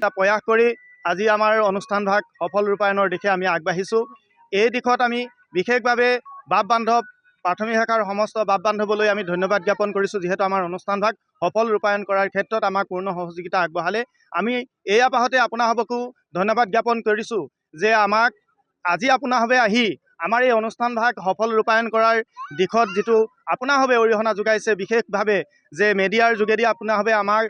এটা প্ৰয়াস কৰি আজি আমাৰ অনুষ্ঠানভাগ সফল ৰূপায়ণৰ দিশে আমি আগবাঢ়িছোঁ। এই দিশত আমি বিশেষভাৱে বাপ বান্ধৱ প্ৰাথমিক শাখাৰ সমস্ত বাপ বান্ধৱলৈ আমি ধন্যবাদ জ্ঞাপন কৰিছোঁ, যিহেতু আমাৰ অনুষ্ঠানভাগ সফল ৰূপায়ণ কৰাৰ ক্ষেত্ৰত আমাক পূৰ্ণ সহযোগিতা আগবঢ়ালে। আমি এই আপাহতে আপোনাসবকো ধন্যবাদ জ্ঞাপন কৰিছোঁ যে আমাক আজি আপোনাসবে আহি আমাৰ এই অনুষ্ঠানভাগ সফল ৰূপায়ণ কৰাৰ দিশত যিটো আপোনাসবে অৰিহণা যোগাইছে, বিশেষভাৱে যে মিডিয়াৰ যোগেদি আপোনাসবে আমাৰ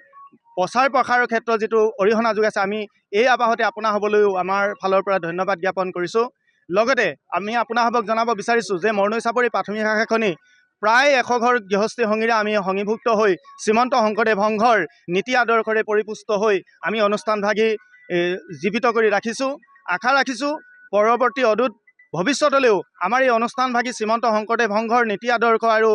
প্ৰচাৰ প্ৰসাৰৰ ক্ষেত্ৰত যিটো অৰিহণা যোগাইছে, আমি এই আপাহতে আপোনাসবলৈও আমাৰ ফালৰ পৰা ধন্যবাদ জ্ঞাপন কৰিছোঁ। লগতে আমি আপোনাসবক জনাব বিচাৰিছোঁ যে মৰনৈ চাপৰি প্ৰাথমিক শাখাখনি প্ৰায় 100 ঘৰ গৃহস্থী সংগীৰে আমি সংগীভুক্ত হৈ শ্ৰীমন্ত শংকৰদেৱ সংঘৰ নীতি আদৰ্শৰে পৰিপুষ্ট হৈ আমি অনুষ্ঠানভাগি জীৱিত কৰি ৰাখিছোঁ। আশা ৰাখিছোঁ পৰৱৰ্তী অদূত ভৱিষ্যতলৈও আমাৰ এই অনুষ্ঠানভাগি শ্ৰীমন্ত শংকৰদেৱ সংঘৰ নীতি আদৰ্শ আৰু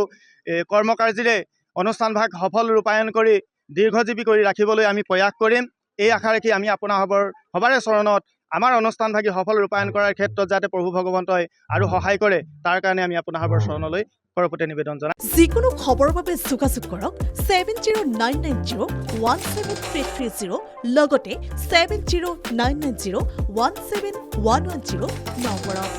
কৰ্মকাৰ্যীৰে অনুষ্ঠানভাগ সফল ৰূপায়ণ কৰি দীৰ্ঘজীৱী কৰি ৰাখিবলৈ আমি প্ৰয়াস কৰিম। এই আশা ৰাখি আমি সবাৰে চৰণত আমাৰ অনুষ্ঠানভাগি সফল ৰূপায়ণ কৰাৰ ক্ষেত্ৰত যাতে প্ৰভু ভগৱন্তই আৰু সহায় কৰে তাৰ কাৰণে আমি আপোনাসবৰ চৰণলৈ কৰপতে নিবেদন জনাম। যিকোনো খবৰৰ বাবে যোগাযোগ কৰক 7099017330 লগতে 7099017110 নম্বৰত।